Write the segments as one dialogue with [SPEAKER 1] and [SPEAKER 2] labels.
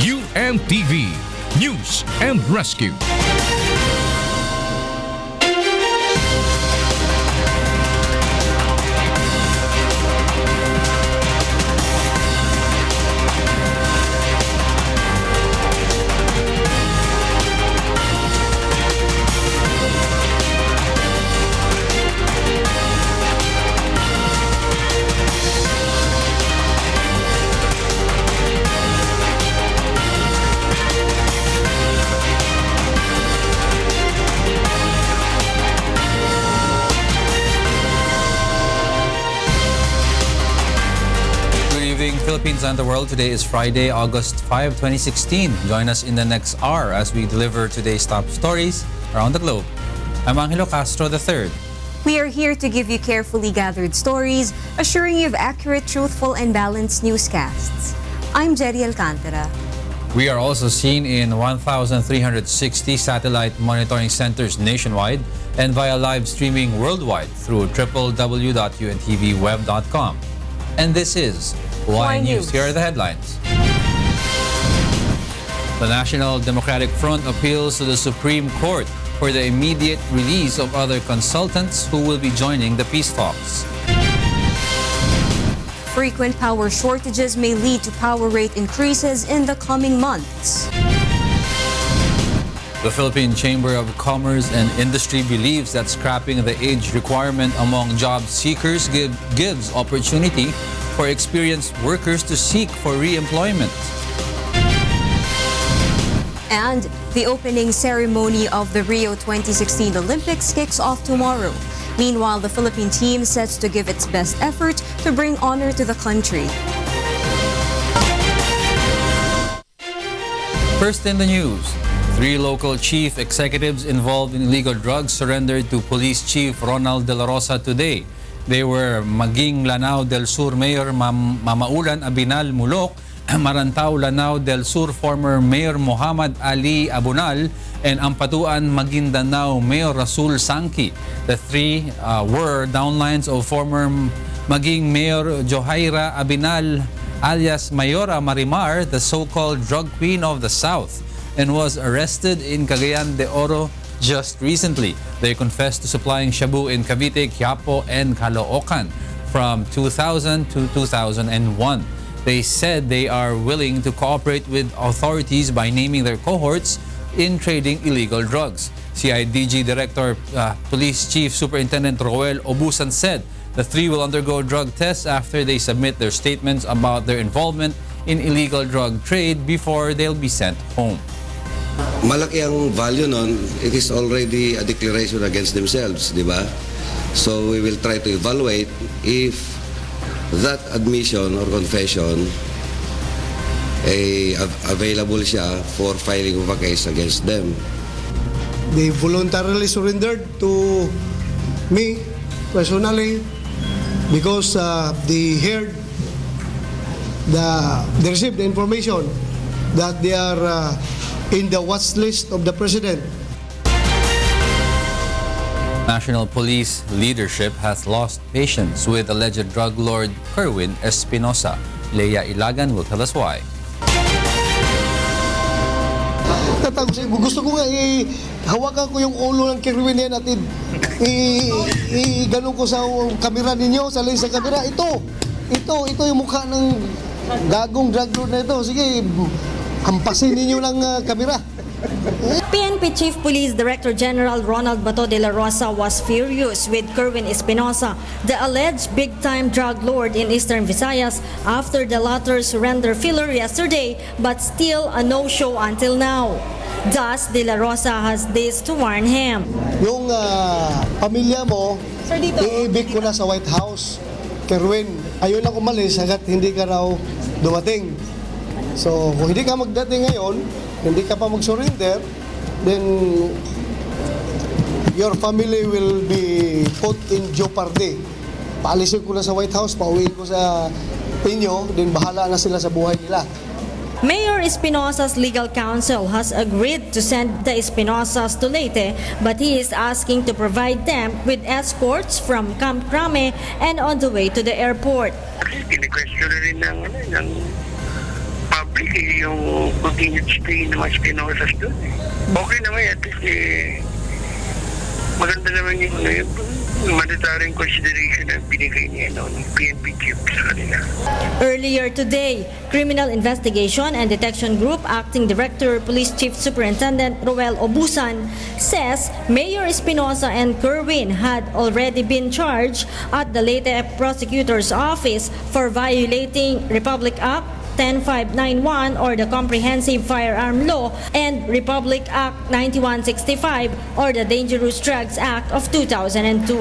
[SPEAKER 1] UNTV News and Rescue.
[SPEAKER 2] Philippines and the world. Today is Friday, August 5, 2016. Join us in the next hour as we deliver today's top stories around the globe. I'm Angelo Castro III.
[SPEAKER 3] We are here to give you carefully gathered stories, assuring you of accurate, truthful, and balanced newscasts. I'm Jerry Alcantara.
[SPEAKER 2] We are also seen in 1,360 satellite monitoring centers nationwide and via live streaming worldwide through www.untvweb.com. And this is Why News. Here are the headlines. The National Democratic Front appeals to the Supreme Court for the immediate release of other consultants who will be joining the peace talks.
[SPEAKER 3] Frequent power shortages may lead to power rate increases in the coming months.
[SPEAKER 2] The Philippine Chamber of Commerce and Industry believes that scrapping the age requirement among job seekers gives opportunity for experienced workers to seek for re-employment.
[SPEAKER 3] And the opening ceremony of the Rio 2016 Olympics kicks off tomorrow. Meanwhile, the Philippine team sets to give its best effort to bring honor to the country.
[SPEAKER 2] First in the news, 3 local chief executives involved in illegal drugs surrendered to Police Chief Ronald De La Rosa today. They were Maging Lanao del Sur Mayor Mamaulan Abinal Mulok, Marantao Lanao del Sur former Mayor Muhammad Ali Abunal, and Ampatuan Maguindanao Mayor Rasul Sangki. The 3 were downlines of former Maging Mayor Johaira Abinal alias Mayora Marimar, the so-called drug queen of the South, and was arrested in Cagayan de Oro just recently. They confessed to supplying shabu in Cavite, Quiapo, and Caloocan from 2000 to 2001. They said they are willing to cooperate with authorities by naming their cohorts in trading illegal drugs. CIDG Director Police Chief Superintendent Roel Obusan said the 3 will undergo drug tests after they submit their statements about their involvement in illegal drug trade before they'll be sent home.
[SPEAKER 4] Malaki ang value nun, it is already a declaration against themselves, di ba? So we will try to evaluate if that admission or confession available siya for filing of a case against them.
[SPEAKER 5] They voluntarily surrendered to me personally because they heard they received the information that they are in the watch list of the President.
[SPEAKER 2] National Police leadership has lost patience with alleged drug lord Kerwin Espinosa. Leia Ilagan will tell us why.
[SPEAKER 5] Gusto ko nga hawakan ko yung ulo ng Kerwin yan at ganun ko sa kamera ninyo, sa lens sa kamera. Ito yung mukha ng gagong drug lord na ito. Sige, hampasin ninyo ng kamera.
[SPEAKER 6] PNP Chief Police Director General Ronald Bato de la Rosa was furious with Kerwin Espinosa, the alleged big-time drug lord in Eastern Visayas, after the latter surrendered filler yesterday, but still a no-show until now. Thus, de la Rosa has this to warn him.
[SPEAKER 5] Yung pamilya mo, iibig ko na sa White House. Kerwin, ayun lang umalis hanggat hindi ka raw dumating. So, kung hindi ka magdating ngayon, hindi ka pa mag-surrender, then your family will be put in jeopardy. Paalisin ko na sa White House, pauwiin ko sa inyo, then bahala na sila sa buhay nila.
[SPEAKER 6] Mayor Espinosa's legal counsel has agreed to send the Espinosas to Leyte, but he is asking to provide them with escorts from Camp Crame and on the way to the airport.
[SPEAKER 7] Kasi kini-question na rin ng public yung continued stay ng mga Espinosas doon. Okay naman, at least maganda naman yung monetary consideration na binigay niya ng PNP chief sa kanila.
[SPEAKER 6] Earlier today, Criminal Investigation and Detection Group Acting Director Police Chief Superintendent Roel Obusan says Mayor Espinosa and Kerwin had already been charged at the Leyte Prosecutor's Office for violating Republic Act 10591 or the Comprehensive Firearm Law and Republic Act 9165 or the Dangerous Drugs Act of 2002.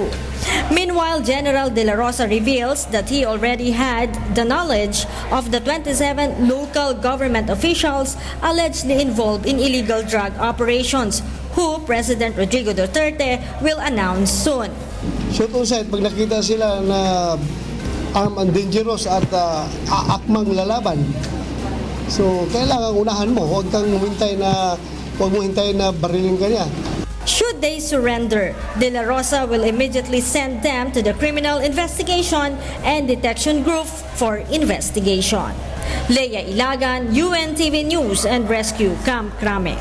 [SPEAKER 6] Meanwhile, General De La Rosa reveals that he already had the knowledge of the 27 local government officials allegedly involved in illegal drug operations, who President Rodrigo Duterte will announce soon.
[SPEAKER 5] Shoot on sight, pag nakita sila na armed and dangerous at akmang lalaban. So, kailangan unahan mo. Huwag mo hintay na barilin ka niya.
[SPEAKER 6] Should they surrender, De La Rosa will immediately send them to the Criminal Investigation and Detection Group for investigation. Leia Ilagan, UNTV News and Rescue, Camp Crame.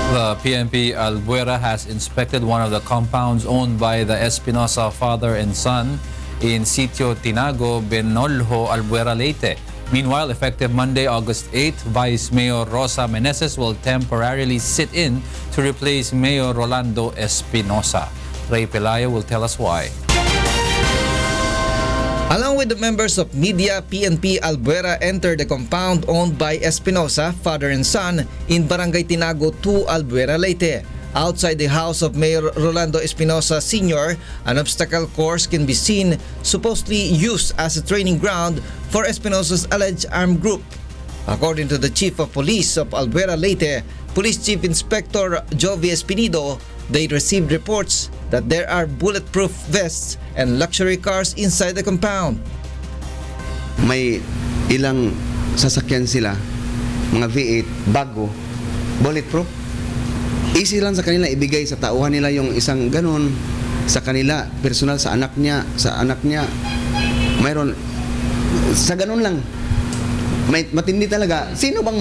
[SPEAKER 2] The PNP Albuera has inspected one of the compounds owned by the Espinosa father and son in Sitio Tinago, Benoljo, Albuera, Leyte. Meanwhile, effective Monday, August 8, Vice Mayor Rosa Meneses will temporarily sit in to replace Mayor Rolando Espinosa. Ray Pelayo will tell us why.
[SPEAKER 8] Along with the members of media, PNP Albuera entered the compound owned by Espinosa, father and son, in Barangay Tinago 2, Albuera, Leyte. Outside the house of Mayor Rolando Espinosa Sr., an obstacle course can be seen, supposedly used as a training ground for Espinosa's alleged armed group. According to the Chief of Police of Albuera, Leyte, Police Chief Inspector Jovi Espinido, they received reports that there are bulletproof vests and luxury cars inside the compound.
[SPEAKER 9] May ilang sasakyan sila, mga V8, bago, bulletproof. Easy lang sa kanila ibigay sa tauhan nila yung isang ganun sa kanila, personal sa anak niya, mayroon, sa ganun lang. Matindi talaga. Sino bang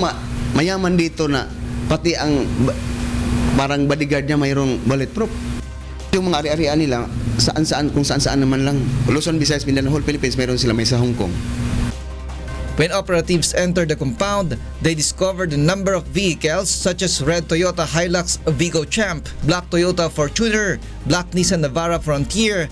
[SPEAKER 9] mayaman dito na pati ang parang bodyguard niya mayroong bulletproof? Yung mga ari-arian nila, kung saan-saan naman lang. Luzon, Visayas, Mindanao, whole Philippines, mayroon sila, may sa Hong Kong.
[SPEAKER 8] When operatives entered the compound, they discovered a number of vehicles such as red Toyota Hilux Vigo Champ, black Toyota Fortuner, black Nissan Navara Frontier,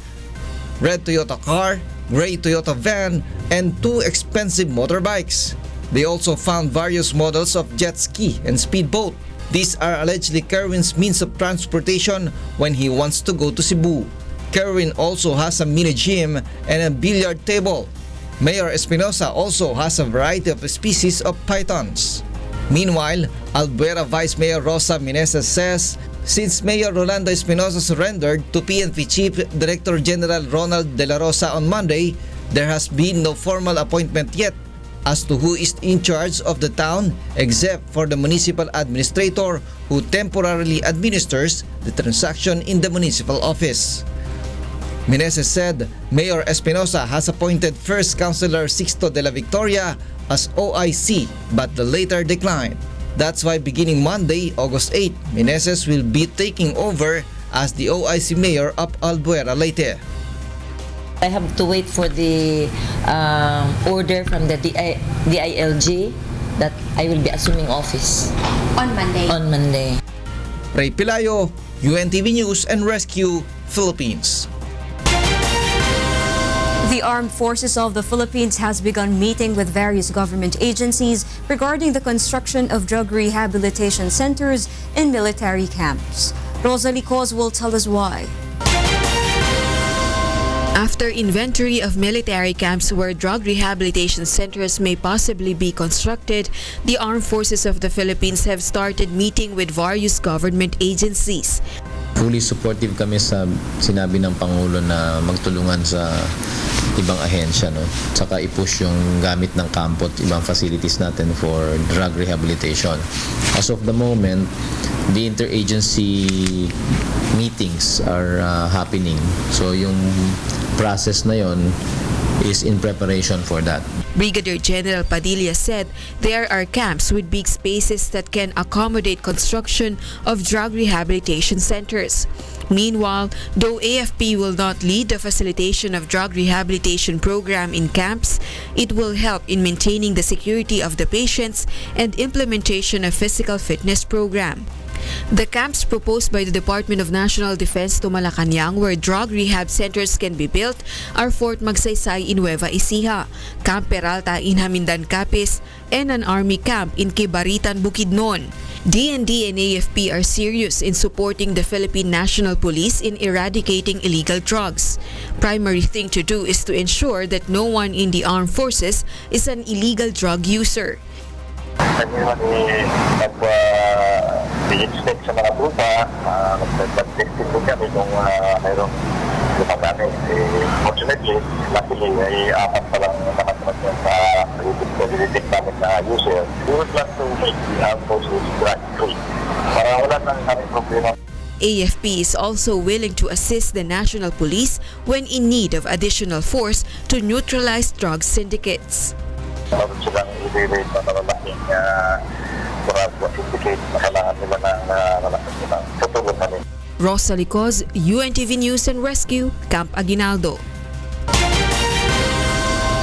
[SPEAKER 8] red Toyota car, gray Toyota van, and 2 expensive motorbikes. They also found various models of jet ski and speedboat. These are allegedly Kerwin's means of transportation when he wants to go to Cebu. Kerwin also has a mini gym and a billiard table. Mayor Espinosa also has a variety of species of pythons. Meanwhile, Albuera Vice Mayor Rosa Meneses says, since Mayor Rolando Espinosa surrendered to PNP Chief Director General Ronald De La Rosa on Monday, there has been no formal appointment yet as to who is in charge of the town except for the municipal administrator who temporarily administers the transaction in the municipal office. Meneses said Mayor Espinosa has appointed First Councilor Sixto de la Victoria as OIC but the latter declined. That's why beginning Monday, August 8, Meneses will be taking over as the OIC Mayor of Albuera, Leyte.
[SPEAKER 10] I have to wait for the order from the DILG that I will be assuming office
[SPEAKER 3] On Monday.
[SPEAKER 8] Ray Pelayo, UNTV News and Rescue, Philippines.
[SPEAKER 3] The Armed Forces of the Philippines has begun meeting with various government agencies regarding the construction of drug rehabilitation centers in military camps. Rosalie Cos will tell us why.
[SPEAKER 11] After inventory of military camps where drug rehabilitation centers may possibly be constructed, the Armed Forces of the Philippines have started meeting with various government agencies.
[SPEAKER 12] Fully supportive kami sa sinabi ng Pangulo na magtulungan sa ibang ahensya, no? Saka i-push yung gamit ng kampo at ibang facilities natin for drug rehabilitation. As of the moment, the interagency meetings are happening. So yung process na yon is in preparation for that.
[SPEAKER 11] Brigadier General Padilla said there are camps with big spaces that can accommodate construction of drug rehabilitation centers. Meanwhile, though AFP will not lead the facilitation of drug rehabilitation program in camps, it will help in maintaining the security of the patients and implementation of physical fitness program. The camps proposed by the Department of National Defense to Malacanang where drug rehab centers can be built are Fort Magsaysay in Nueva Ecija, Camp Peralta in Hamindan Capiz, and an army camp in Kibaritan, Bukidnon. DND and AFP are serious in supporting the Philippine National Police in eradicating illegal drugs. Primary thing to do is to ensure that no one in the armed forces is an illegal drug user.
[SPEAKER 13] Kanina nag-inspect sa mga grupa, nag-testing din kami kung mayroong gumagamit. Fortunately, luckily ay apat pa lang nakasunod yan sa detect namin na user. We would like to make the armed forces drug-free para wala nang kami problema.
[SPEAKER 11] AFP is also willing to assist the National Police when in need of additional force to neutralize drug syndicates.
[SPEAKER 13] Meron silang i-rate na malalaking syndicate na kailangan nila ng tutulong kami.
[SPEAKER 11] Rosalie Coz, UNTV News and Rescue, Camp Aguinaldo.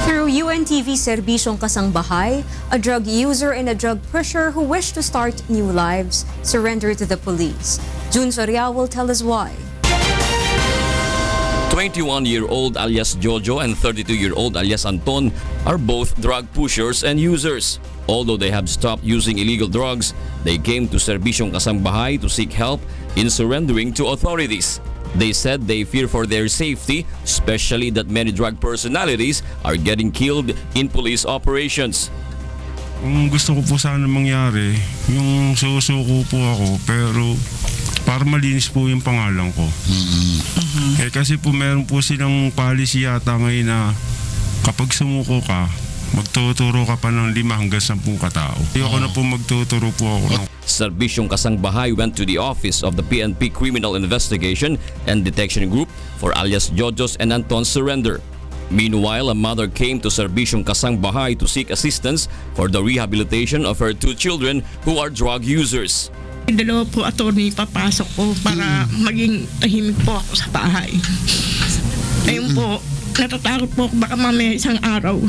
[SPEAKER 3] Through UNTV Serbisyong Kasangbahay, a drug user and a drug pusher who wish to start new lives surrender to the police. June Soria will tell us why.
[SPEAKER 1] 21-year-old alias Jojo and 32-year-old alias Anton are both drug pushers and users. Although they have stopped using illegal drugs, they came to Serbisyong Kasangbahay to seek help in surrendering to authorities. They said they fear for their safety, especially that many drug personalities are getting killed in police operations.
[SPEAKER 14] Ang gusto ko po sana mangyari, yung susuko po ako pero para malinis po yung pangalan ko. Kasi po meron po silang policy yata ngayon na kapag sumuko ka, magtuturo ka pa ng 5 hanggang 10 katao. Ayoko na po magtuturo po ako.
[SPEAKER 1] Serbisyong Kasangbahay went to the office of the PNP Criminal Investigation and Detection Group for alias Jojo's and Anton's surrender. Meanwhile, a mother came to Serbisyong Kasangbahay to seek assistance for the rehabilitation of her 2 children who are drug users.
[SPEAKER 15] Dalawa po attorney papasok ko para maging tahimik po ako sa bahay. Ayun po, natatakot po ako baka mamaya isang araw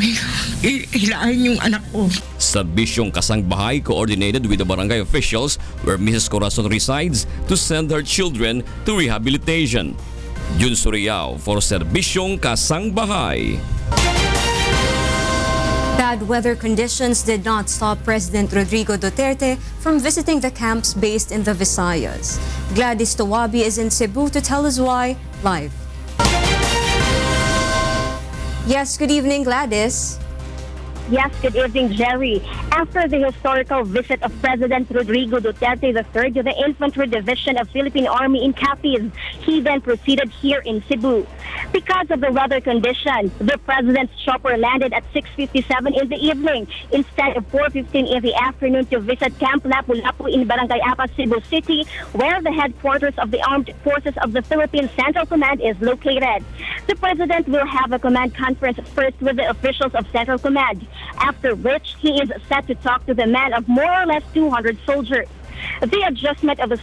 [SPEAKER 15] hilahin yung anak ko.
[SPEAKER 1] Serbisyong Kasangbahay coordinated with the barangay officials where Mrs. Corazon resides to send her children to rehabilitation. Jun Suriao for Serbisyong Kasangbahay.
[SPEAKER 3] Bad weather conditions did not stop President Rodrigo Duterte from visiting the camps based in the Visayas. Gladys Tawabi is in Cebu to tell us why live. Yes, good evening, Gladys.
[SPEAKER 16] Yes, good evening, Jerry. After the historical visit of President Rodrigo Duterte III to the Infantry Division of Philippine Army in Capiz, he then proceeded here in Cebu. Because of the weather condition, the President's chopper landed at 6:57 in the evening instead of 4:15 in the afternoon to visit Camp Lapu-Lapu in Barangay Apas, Cebu City, where the headquarters of the Armed Forces of the Philippine Central Command is located. The President will have a command conference first with the officials of Central Command, after which he is set to talk to the men of more or less 200 soldiers. The adjustment of the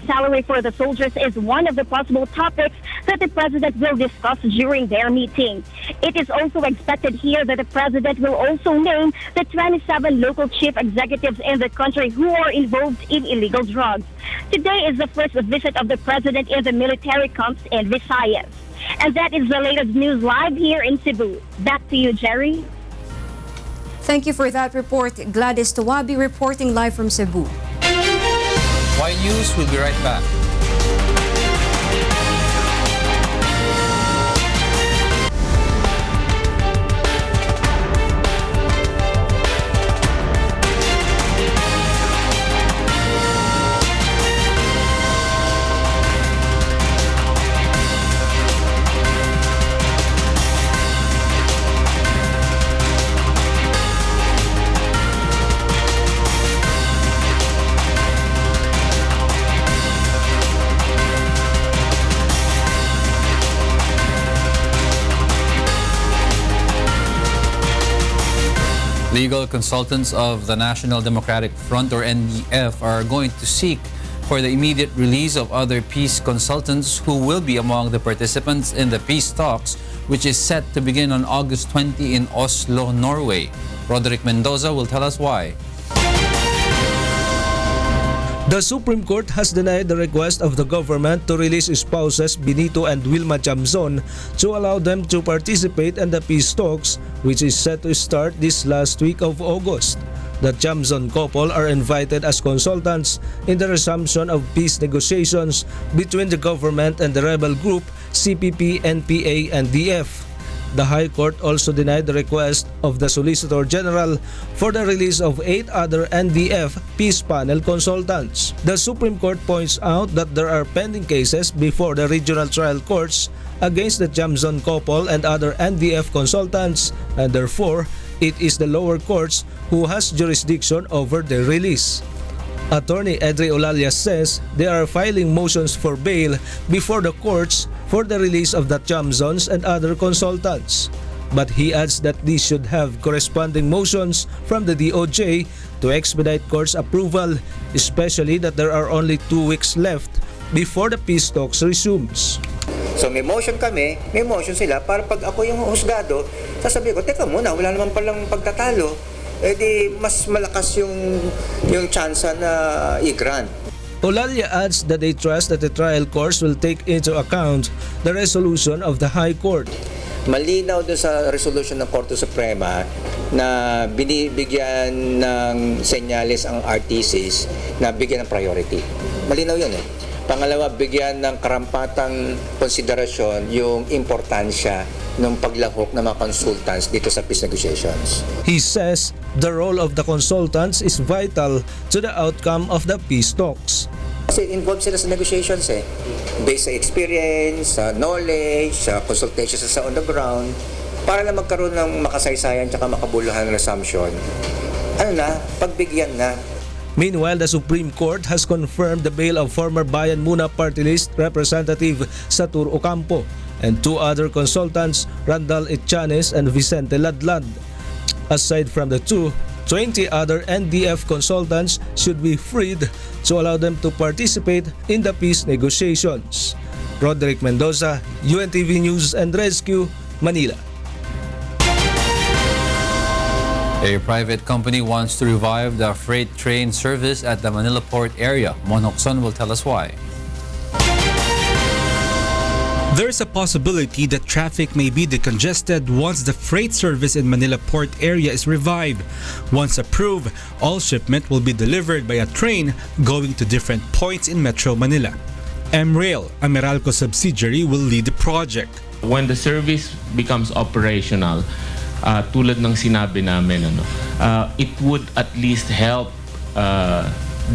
[SPEAKER 16] salary for the soldiers is one of the possible topics that the President will discuss during their meeting. It is also expected here that the President will also name the 27 local chief executives in the country who are involved in illegal drugs. Today is the first visit of the President in the military camps in Visayas. And that is the latest news live here in Cebu. Back to you, Jerry.
[SPEAKER 3] Thank you for that report. Gladys Tawabi reporting live from Cebu.
[SPEAKER 2] Y News will be right back. Legal consultants of the National Democratic Front, or NDF, are going to seek for the immediate release of other peace consultants who will be among the participants in the peace talks, which is set to begin on August 20 in Oslo, Norway. Roderick Mendoza will tell us why.
[SPEAKER 17] The Supreme Court has denied the request of the government to release spouses Benito and Wilma Jamzon to allow them to participate in the peace talks, which is set to start this last week of August. The Jamzon couple are invited as consultants in the resumption of peace negotiations between the government and the rebel group CPP, NPA, and DF. The High Court also denied the request of the Solicitor General for the release of 8 other NDF peace panel consultants. The Supreme Court points out that there are pending cases before the regional trial courts against the Jamzon couple and other NDF consultants, and therefore, it is the lower courts who has jurisdiction over their release. Attorney Edre Olalia says they are filing motions for bail before the courts for the release of the Jamzons and other consultants. But he adds that these should have corresponding motions from the DOJ to expedite court's approval, especially that there are only 2 weeks left before the peace talks resumes.
[SPEAKER 18] So may motion kami, may motion sila para pag ako yung husgado, sasabihin ko, teka muna, wala naman palang pagtatalo, di mas malakas yung chance na i-grant.
[SPEAKER 17] Olalia adds that they trust that the trial courts will take into account the resolution of the High Court.
[SPEAKER 18] Malinaw doon sa resolution ng Korte Suprema na binibigyan ng senyales ang RTCs na bigyan ng priority. Malinaw yun eh. Pangalawa, bigyan ng karampatang konsiderasyon yung importansya ng paglahok ng mga consultants dito sa peace negotiations.
[SPEAKER 17] He says the role of the consultants is vital to the outcome of the peace talks.
[SPEAKER 18] Kasi involved sila sa negotiations eh. Based sa experience, sa knowledge, sa consultations sa on the ground, para na magkaroon ng makasaysayan at makabuluhan resumption. Pagbigyan na.
[SPEAKER 17] Meanwhile, the Supreme Court has confirmed the bail of former Bayan Muna Party List Representative Satur Ocampo and 2 other consultants, Randall Etchanes and Vicente Ladlad. Aside from the 2, 20 other NDF consultants should be freed to allow them to participate in the peace negotiations. Roderick Mendoza, UNTV News and Rescue, Manila.
[SPEAKER 2] A private company wants to revive the freight train service at the Manila Port area. Mon Hocson will tell us why.
[SPEAKER 19] There is a possibility that traffic may be decongested once the freight service in Manila Port area is revived. Once approved, all shipment will be delivered by a train going to different points in Metro Manila. MRail, a Meralco subsidiary, will lead the project.
[SPEAKER 20] When the service becomes operational, tulad ng sinabi namin, it would at least help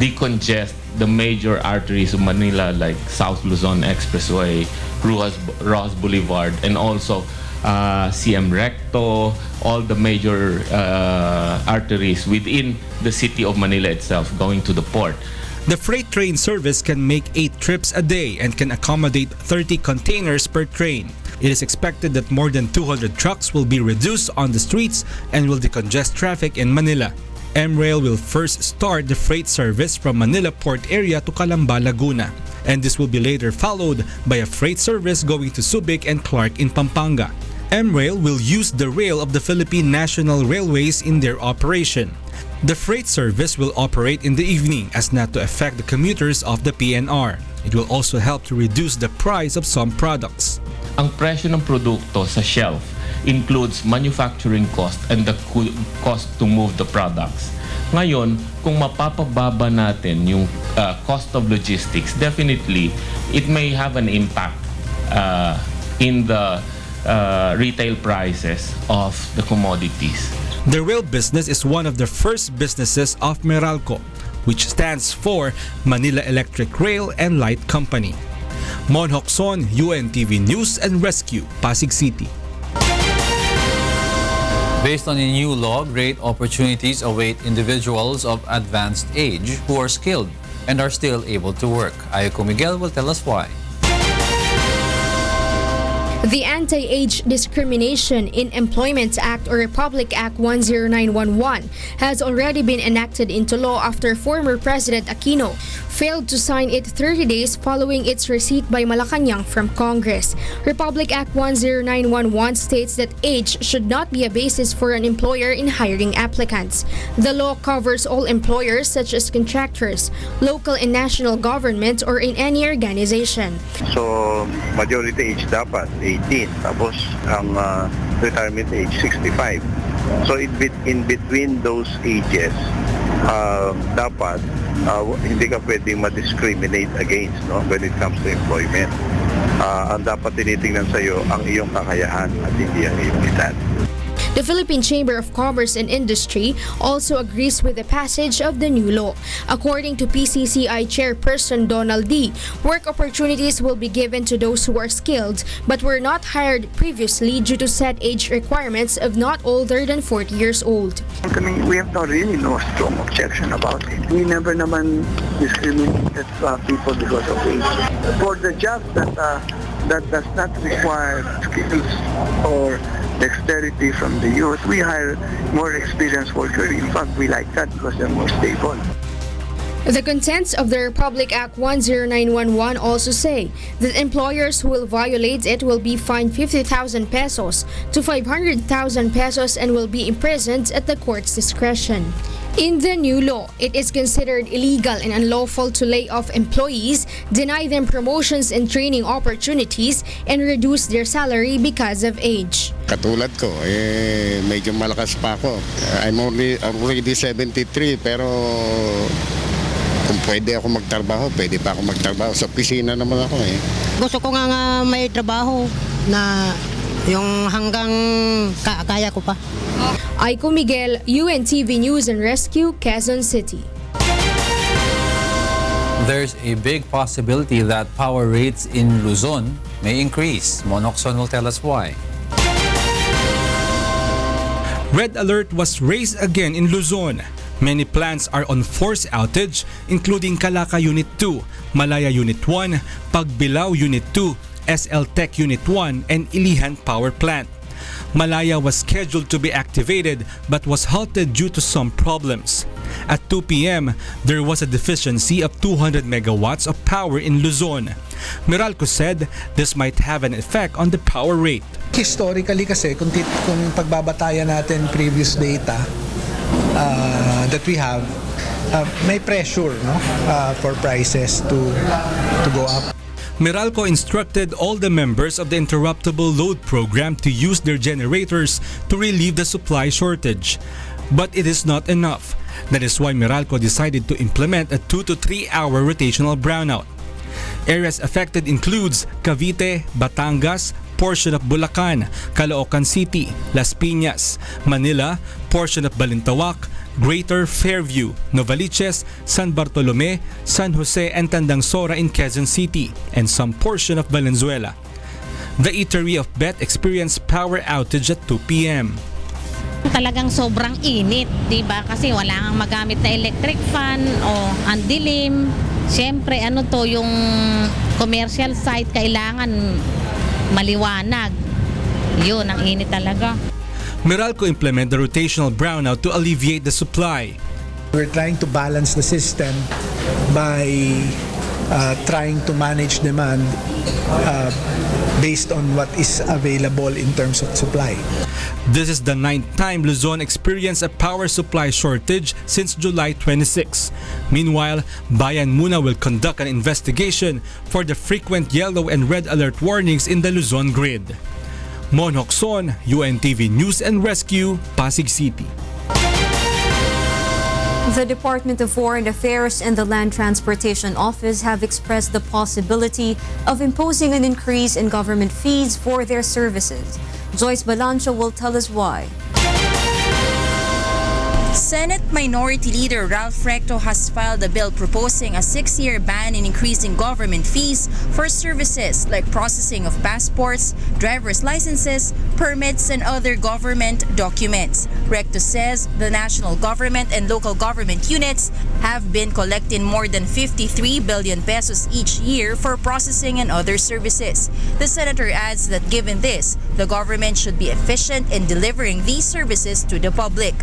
[SPEAKER 20] decongest the major arteries of Manila like South Luzon Expressway, Rojas Boulevard, and also CM Recto, all the major arteries within the city of Manila itself going to the port.
[SPEAKER 19] The freight train service can make 8 trips a day and can accommodate 30 containers per train. It is expected that more than 200 trucks will be reduced on the streets and will decongest traffic in Manila. MRail will first start the freight service from Manila Port area to Calamba, Laguna, and this will be later followed by a freight service going to Subic and Clark in Pampanga. MRail will use the rail of the Philippine National Railways in their operation. The freight service will operate in the evening as not to affect the commuters of the PNR. It will also help to reduce the price of some products.
[SPEAKER 20] Ang presyo ng produkto sa shelf includes manufacturing cost and the cost to move the products. Ngayon, kung mapapababa natin yung cost of logistics, definitely it may have an impact in the retail prices of the commodities.
[SPEAKER 19] The rail business is one of the first businesses of Meralco, which stands for Manila Electric Rail and Light Company. Mon Hocson, UNTV News and Rescue, Pasig City.
[SPEAKER 2] Based on a new law, great opportunities await individuals of advanced age who are skilled and are still able to work. Ayako Miguel will tell us why.
[SPEAKER 21] The Anti-Age Discrimination in Employment Act or Republic Act 10911 has already been enacted into law after former President Aquino failed to sign it 30 days following its receipt by Malacanang from Congress. Republic Act 10911 states that age should not be a basis for an employer in hiring applicants. The law covers all employers such as contractors, local and national government or in any organization.
[SPEAKER 22] So, majority age dapat 18, tapos ang retirement age 65. So in between those ages, dapat hindi ka pwedeng ma-discriminate against, no, when it comes to employment. Ang dapat tinitingnan sa'yo ang iyong kakayahan at hindi ang iyong edad.
[SPEAKER 21] The Philippine Chamber of Commerce and Industry also agrees with the passage of the new law. According to PCCI Chairperson Donald D., work opportunities will be given to those who are skilled but were not hired previously due to set age requirements of not older than 40 years old.
[SPEAKER 23] I mean, we have no strong objection about it. We never naman discriminated people because of age. For the jobs that does not require skills or dexterity from the youth, we hire more experienced workers. In fact, we like that because they're more stable.
[SPEAKER 21] The contents of the Republic Act 10911 also say that employers who will violate it will be fined 50,000 pesos to 500,000 pesos and will be imprisoned at the court's discretion. In the new law, it is considered illegal and unlawful to lay off employees, deny them promotions and training opportunities, and reduce their salary because of age.
[SPEAKER 24] Katulad ko, medyo malakas pa ako. I'm already 73 pero kung pwede ako magtrabaho, pwede pa ako magtrabaho. Sa opisina naman ako eh.
[SPEAKER 25] Gusto ko nga may trabaho na yung hanggang kaya ko pa.
[SPEAKER 21] Aiko Miguel, UNTV News and Rescue, Quezon City.
[SPEAKER 2] There's a big possibility that power rates in Luzon may increase. Monokson will tell us why.
[SPEAKER 19] Red alert was raised again in Luzon. Many plants are on forced outage, including Calaca Unit 2, Malaya Unit 1, Pagbilao Unit 2, SL Tech Unit 1, and Ilihan Power Plant. Malaya was scheduled to be activated but was halted due to some problems. At 2 p.m., there was a deficiency of 200 megawatts of power in Luzon. Meralco said this might have an effect on the power rate.
[SPEAKER 26] Historically kasi, kung pagbabatayan natin previous data that we have, may pressure, no, for prices to go up.
[SPEAKER 19] Meralco instructed all the members of the interruptible load program to use their generators to relieve the supply shortage. But it is not enough. That is why Meralco decided to implement a 2 to 3 hour rotational brownout. Areas affected includes Cavite, Batangas, portion of Bulacan, Caloocan City, Las Piñas, Manila, portion of Balintawak, Greater Fairview, Novaliches, San Bartolome, San Jose and Tandangsora in Quezon City, and some portion of Valenzuela. The eatery of Bet experienced power outage at 2 p.m.
[SPEAKER 27] Talagang sobrang init, di ba? Kasi wala kang magamit na electric fan o ang dilim. Siyempre, yung commercial site kailangan maliwanag. Yun, ang init talaga.
[SPEAKER 19] Meralco implement the rotational brownout to alleviate the supply.
[SPEAKER 26] We're trying to balance the system by trying to manage demand based on what is available in terms of supply.
[SPEAKER 19] This is the 9th time Luzon experienced a power supply shortage since July 26. Meanwhile, Bayan Muna will conduct an investigation for the frequent yellow and red alert warnings in the Luzon grid. Mon Hokson, UNTV News and Rescue, Pasig City.
[SPEAKER 3] The Department of Foreign Affairs and the Land Transportation Office have expressed the possibility of imposing an increase in government fees for their services. Joyce Balancho will tell us why.
[SPEAKER 4] Senate Minority Leader Ralph Recto has filed a bill proposing a 6-year ban in increasing government fees for services like processing of passports, driver's licenses, permits, and other government documents. Recto says the national government and local government units have been collecting more than 53 billion pesos each year for processing and other services. The senator adds that given this, the government should be efficient in delivering these services to the public.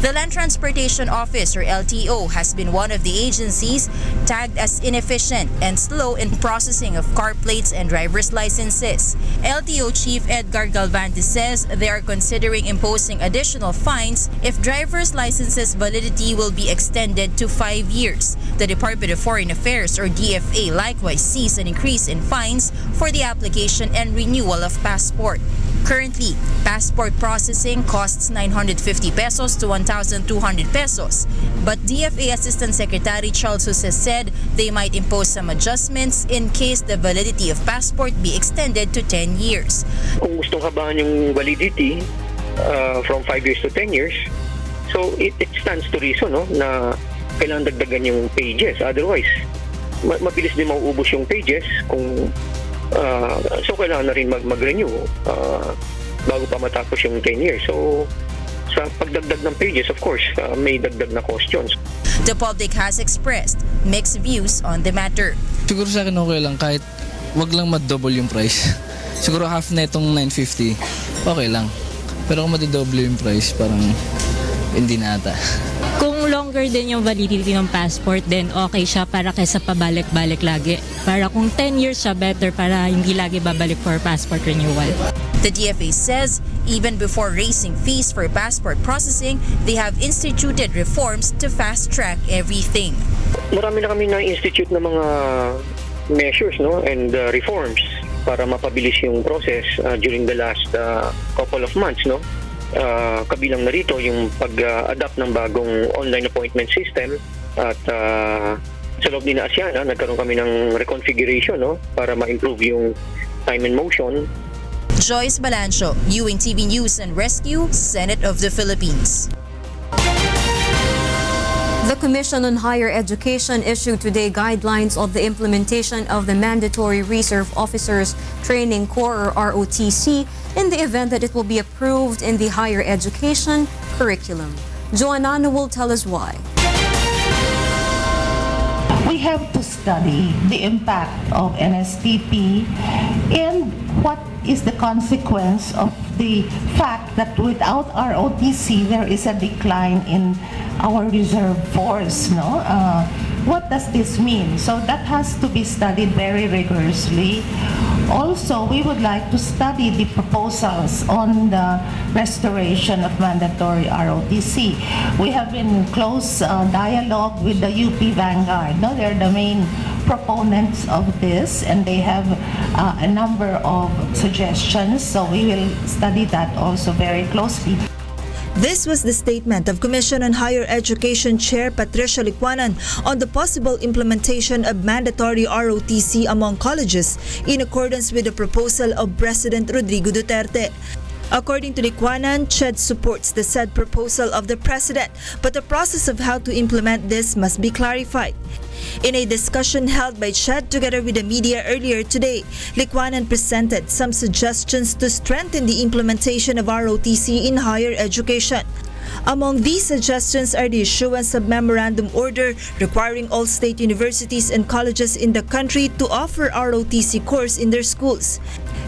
[SPEAKER 4] The Land Transportation Office, or LTO, has been one of the agencies tagged as inefficient and slow in processing of car plates and driver's licenses. LTO Chief Edgar Galvante says they are considering imposing additional fines if driver's licenses validity will be extended to 5 years. The Department of Foreign Affairs, or DFA, likewise sees an increase in fines for the application and renewal of passport. Currently, passport processing costs 950 pesos to 1,200 pesos. But DFA Assistant Secretary Charles Jose said they might impose some adjustments in case the validity of passport be extended to 10 years.
[SPEAKER 5] Kung gustong habahan yung validity from 5 years to 10 years, so it stands to reason, no, na kailangan dagdagan yung pages. Otherwise, mabilis din mauubos yung pages kung so kailangan na rin mag-renew bago pa matapos yung 10 years. So sa pagdagdag ng pages, of course, may dagdag na questions.
[SPEAKER 4] The public has expressed mixed views on the matter.
[SPEAKER 6] Siguro sa akin okay lang kahit wag lang ma-double yung price. Siguro half na itong 950, okay lang. Pero kung ma-double yung price, parang hindi na ata.
[SPEAKER 7] Kung longer din yung validity ng passport, then okay siya para kaysa pabalik-balik lagi. Para kung 10 years siya, better para hindi lagi babalik for passport renewal.
[SPEAKER 4] The DFA says even before raising fees for passport processing, they have instituted reforms to fast-track everything.
[SPEAKER 5] Marami na kami na-institute na mga measures, no, and reforms para mapabilis yung process during the last couple of months, no. Kabilang na rito yung pag-adapt ng bagong online appointment system at sa loob ni ASEAN nagkaroon kami ng reconfiguration, no, para ma-improve yung time and motion.
[SPEAKER 4] Joyce Balancio, UNTV News and Rescue, Senate of the Philippines.
[SPEAKER 3] The Commission on Higher Education issued today guidelines of the implementation of the Mandatory Reserve Officers Training Corps, or ROTC, in the event that it will be approved in the higher education curriculum. Joanna will tell us why.
[SPEAKER 8] We have to study the impact of NSTP and what is the consequence of the fact that without ROTC there is a decline in our reserve force, no? What does this mean? So that has to be studied very rigorously. Also, we would like to study the proposals on the restoration of mandatory ROTC. We have been in close dialogue with the UP Vanguard. No? They're the main proponents of this, and they have a number of suggestions. So we will study that also very closely.
[SPEAKER 9] This was the statement of Commission on Higher Education Chair Patricia Licuanan on the possible implementation of mandatory ROTC among colleges in accordance with the proposal of President Rodrigo Duterte. According to Licuanan, CHED supports the said proposal of the President, but the process of how to implement this must be clarified. In a discussion held by CHED together with the media earlier today, Licuanan presented some suggestions to strengthen the implementation of ROTC in higher education. Among these suggestions are the issuance of memorandum order requiring all state universities and colleges in the country to offer ROTC course in their schools.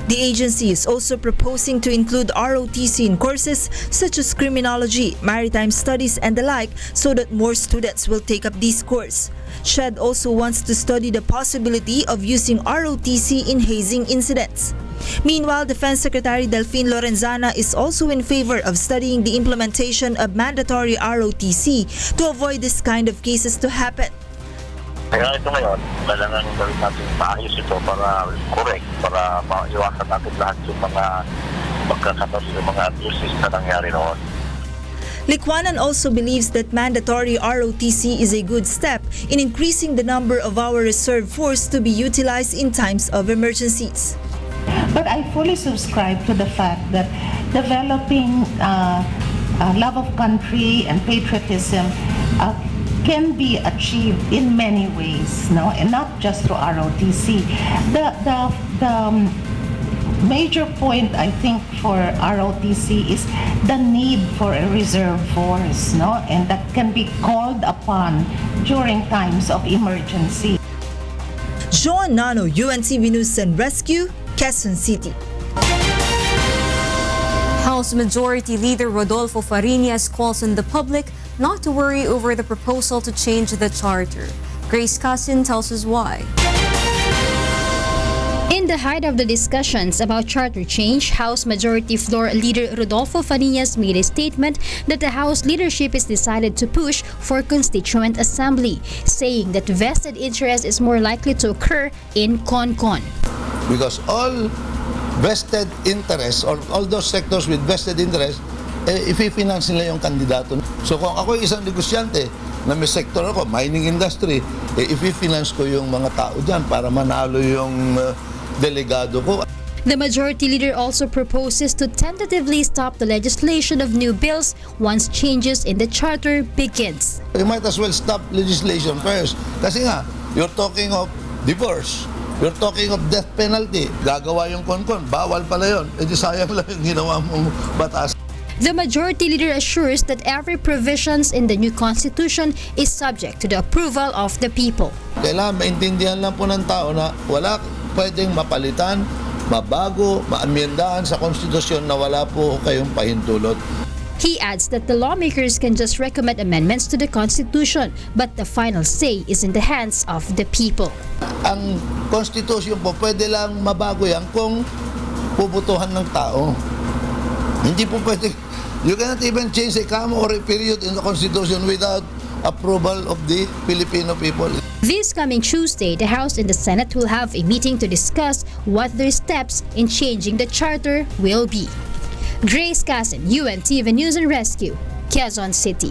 [SPEAKER 9] The agency is also proposing to include ROTC in courses such as criminology, maritime studies, and the like so that more students will take up these courses. CHED also wants to study the possibility of using ROTC in hazing incidents. Meanwhile, Defense Secretary Delfin Lorenzana is also in favor of studying the implementation of mandatory ROTC to avoid this kind of cases to happen.
[SPEAKER 13] Kaya ito ngayon, kailangan gawin natin maayos ito para correct, para maiwasan natin lahat yung mga magkakaroon ng mga abuses na nangyari noon.
[SPEAKER 9] Licuanan also believes that mandatory ROTC is a good step in increasing the number of our reserve force to be utilized in times of emergencies.
[SPEAKER 8] But I fully subscribe to the fact that developing love of country and patriotism can be achieved in many ways, no, and not just through ROTC. The major point, I think, for ROTC is the need for a reserve force, no, and that can be called upon during times of emergency.
[SPEAKER 9] John Nano, UNTV News and Rescue, Quezon City.
[SPEAKER 3] House Majority Leader Rodolfo Fariñas calls on the public not to worry over the proposal to change the charter. Grace Casin tells us why.
[SPEAKER 21] In the height of the discussions about charter change, House Majority Floor Leader Rodolfo Fariñas made a statement that the House leadership is decided to push for constituent assembly, saying that vested interest is more likely to occur in CONCON.
[SPEAKER 1] Because all vested interest or all those sectors with vested interest, i-finance nila yung kandidato. So kung ako isang negosyante na may sector ako, mining industry, i-finance ko yung mga tao dyan para manalo yung delegado ko.
[SPEAKER 21] The majority leader also proposes to tentatively stop the legislation of new bills once changes in the charter begins.
[SPEAKER 1] You might as well stop legislation first. Kasi nga, you're talking of divorce. You're talking of death penalty. Gagawa yung CONCON. Bawal pala yun. E di sayang lang yung ginawa mong batas.
[SPEAKER 21] The majority leader assures that every provisions in the new constitution is subject to the approval of the people.
[SPEAKER 1] Kailangan maintindihan lang po ng tao na wala pwedeng mapalitan, mabago, maamyendahan sa konstitusyon na wala po kayong pahintulot.
[SPEAKER 21] He adds that the lawmakers can just recommend amendments to the Constitution, but the final say is in the hands of the people.
[SPEAKER 1] Ang konstitusyon po pwede lang mabago yan kung pubutuhan ng tao. Hindi po pwede. You cannot even change a comma or a period in the Constitution without approval of the Filipino people.
[SPEAKER 21] This coming Tuesday, the House and the Senate will have a meeting to discuss what their steps in changing the charter will be. Grace Casin, UNTV News and Rescue, Quezon City.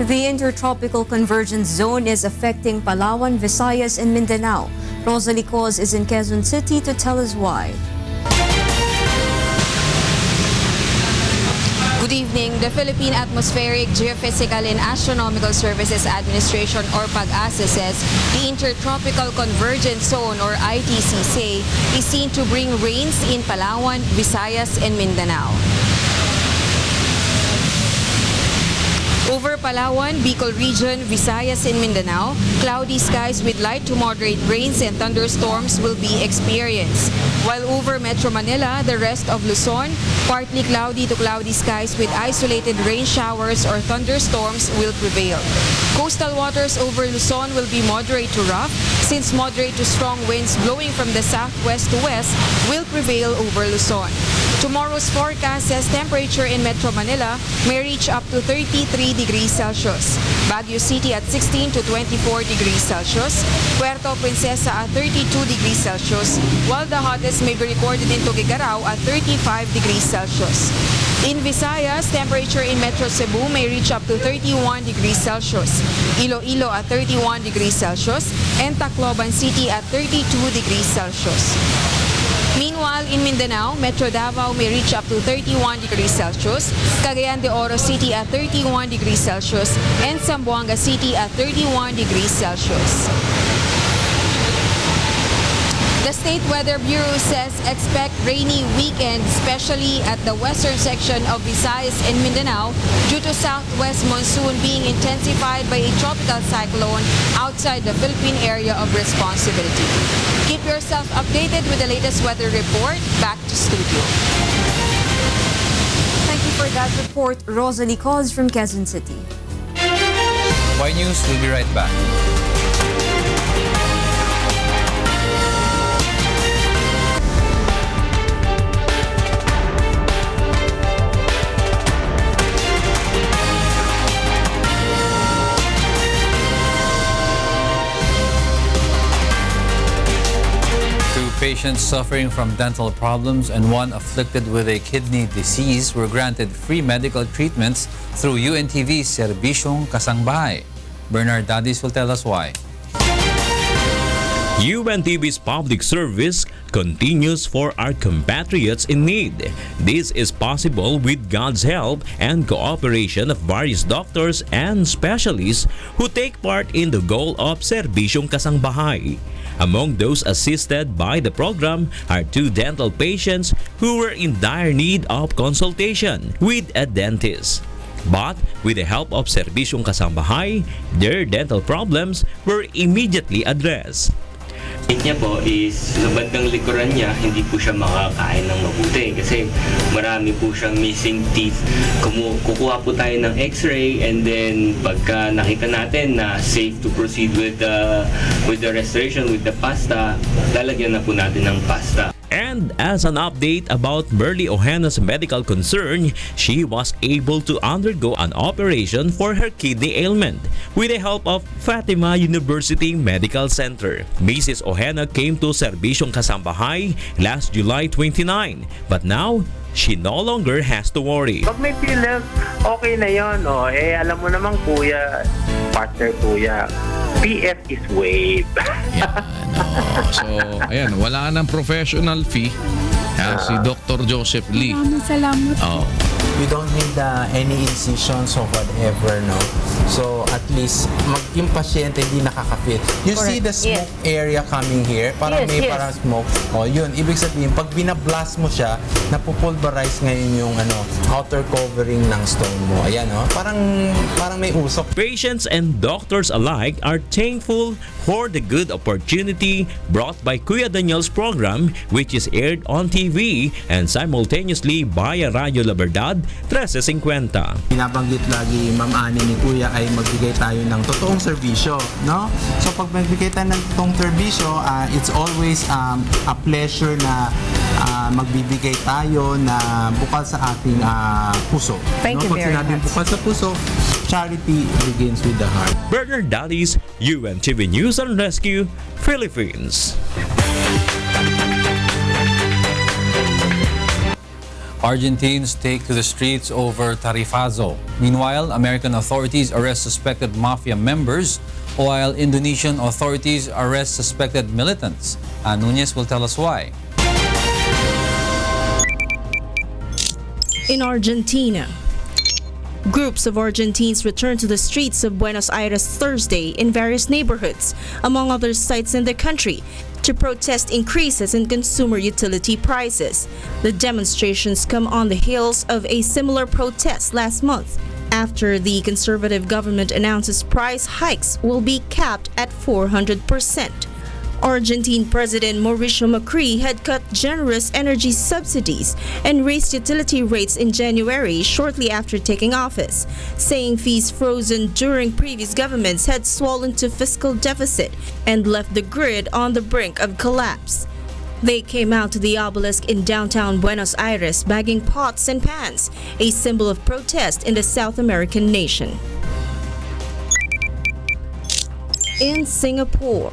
[SPEAKER 3] The Intertropical Convergence Zone is affecting Palawan, Visayas, and Mindanao. Rosalie Cos is in Quezon City to tell us why.
[SPEAKER 10] Good evening. The Philippine Atmospheric, Geophysical and Astronomical Services Administration or PAG-ASA says the Intertropical Convergence Zone or ITCZ is seen to bring rains in Palawan, Visayas and Mindanao. Over Palawan, Bicol Region, Visayas and Mindanao, cloudy skies with light to moderate rains and thunderstorms will be experienced. While over Metro Manila, the rest of Luzon, partly cloudy to cloudy skies with isolated rain showers or thunderstorms will prevail. Coastal waters over Luzon will be moderate to rough since moderate to strong winds blowing from the southwest to west will prevail over Luzon. Tomorrow's forecast says temperature in Metro Manila may reach up to 33 degrees Celsius. Baguio City at 16 to 24 degrees Celsius. Puerto Princesa at 32 degrees Celsius, while the hottest may be recorded in Tuguegarao at 35 degrees Celsius. In Visayas, temperature in Metro Cebu may reach up to 31 degrees Celsius. Iloilo at 31 degrees Celsius and Tacloban City at 32 degrees Celsius. Meanwhile, in Mindanao, Metro Davao may reach up to 31 degrees Celsius, Cagayan de Oro City at 31 degrees Celsius, and Zamboanga City at 31 degrees Celsius. The State Weather Bureau says expect rainy weekend, especially at the western section of Visayas and Mindanao due to southwest monsoon being intensified by a tropical cyclone outside the Philippine area of responsibility. Keep yourself updated with the latest weather report. Back to studio.
[SPEAKER 3] Thank you for that report, Rosalie Cos from Quezon City.
[SPEAKER 2] Y News will be right back. Patients suffering from dental problems and one afflicted with a kidney disease were granted free medical treatments through UNTV's Serbisyong Kasangbahay. Bernard Dadis will tell us why.
[SPEAKER 11] UNTV's public service continues for our compatriots in need. This is possible with God's help and cooperation of various doctors and specialists who take part in the goal of Serbisyong Kasangbahay. Among those assisted by the program are 2 dental patients who were in dire need of consultation with a dentist. But with the help of Serbisyong Kasangbahay, their dental problems were immediately addressed.
[SPEAKER 12] Niya po is sa bandang likuran niya, hindi po siya makakain ng mabuti kasi marami po siyang missing teeth. Kukuha po tayo ng x-ray and then pagka nakita natin na safe to proceed with the restoration, with the pasta, lalagyan na po natin ng pasta.
[SPEAKER 11] And as an update about Merly Ojena's medical concern, she was able to undergo an operation for her kidney ailment with the help of Fatima University Medical Center. Mrs. Ojena came to Serbisyong Kasangbahay last July 29, but now she no longer has to worry.
[SPEAKER 14] Pag may PhilHealth, okay na yon. Alam mo naman kuya, partner kuya, PF is waived.
[SPEAKER 15] So, ayan, wala nang professional fee. Si Dr. Joseph Lee.
[SPEAKER 16] Salamat.
[SPEAKER 17] We don't need any incisions or whatever, no? So, at least, yung pasyente hindi nakaka-feel. You see the smoke area coming here? Parang may parang smoke. Yun. Ibig sabihin, pag binablast mo siya, napupulverize ngayon yung outer covering ng stone mo. Ayan, parang may usok.
[SPEAKER 11] Patients and doctors alike are thankful for the good opportunity brought by Kuya Daniel's program, which is aired on TV and simultaneously by Radio La Verdad 1350.
[SPEAKER 17] Binabanggit lagi Ma'am Ani ni Kuya ay magbigay tayo ng totoong serbisyo, no? So pag magbigay tayo ng totoong serbisyo, it's always a pleasure na magbibigay tayo na bukal sa ating puso.
[SPEAKER 10] Thank you
[SPEAKER 17] pag
[SPEAKER 10] very
[SPEAKER 17] sinabing
[SPEAKER 10] much.
[SPEAKER 17] bukal sa puso, charity begins with the heart.
[SPEAKER 11] Bernard Dalis, UNTV News and Rescue, Philippines.
[SPEAKER 2] Argentines take to the streets over Tarifazo. Meanwhile, American authorities arrest suspected mafia members, while Indonesian authorities arrest suspected militants. Nunez will tell us why.
[SPEAKER 18] In Argentina, groups of Argentines returned to the streets of Buenos Aires Thursday in various neighborhoods, among other sites in the country, to protest increases in consumer utility prices. The demonstrations come on the heels of a similar protest last month, after the conservative government announces price hikes will be capped at 400%. Argentine President Mauricio Macri had cut generous energy subsidies and raised utility rates in January shortly after taking office, saying fees frozen during previous governments had swollen to fiscal deficit and left the grid on the brink of collapse. They came out to the obelisk in downtown Buenos Aires bagging pots and pans, a symbol of protest in the South American nation. In Singapore,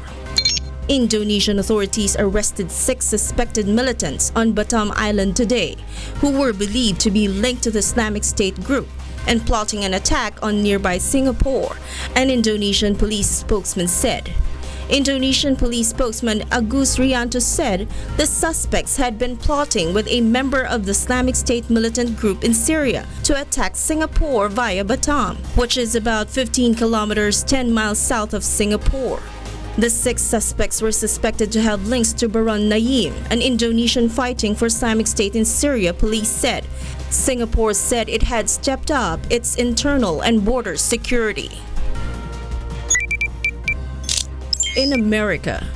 [SPEAKER 18] Indonesian authorities arrested 6 suspected militants on Batam Island today who were believed to be linked to the Islamic State group and plotting an attack on nearby Singapore, an Indonesian police spokesman said. Indonesian police spokesman Agus Rianto said the suspects had been plotting with a member of the Islamic State militant group in Syria to attack Singapore via Batam, which is about 15 kilometers 10 miles south of Singapore. The 6 suspects were suspected to have links to Baron Naim, an Indonesian fighting for Islamic State in Syria, police said. Singapore said it had stepped up its internal and border security. In America,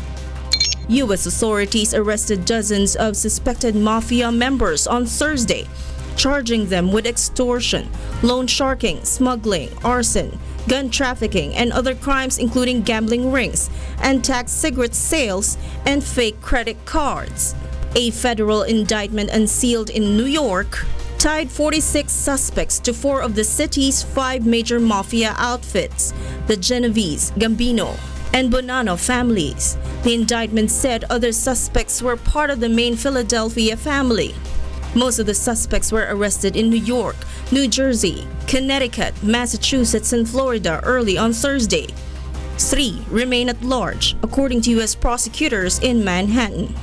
[SPEAKER 18] U.S. authorities arrested dozens of suspected mafia members on Thursday, charging them with extortion, loan sharking, smuggling, arson, gun trafficking, and other crimes including gambling rings, and cigarette sales, and fake credit cards. A federal indictment unsealed in New York tied 46 suspects to 4 of the city's 5 major mafia outfits, the Genovese, Gambino, and Bonanno families. The indictment said other suspects were part of the main Philadelphia family. Most of the suspects were arrested in New York, New Jersey, Connecticut, Massachusetts, and Florida early on Thursday. 3 remain at large, according to U.S. prosecutors in Manhattan.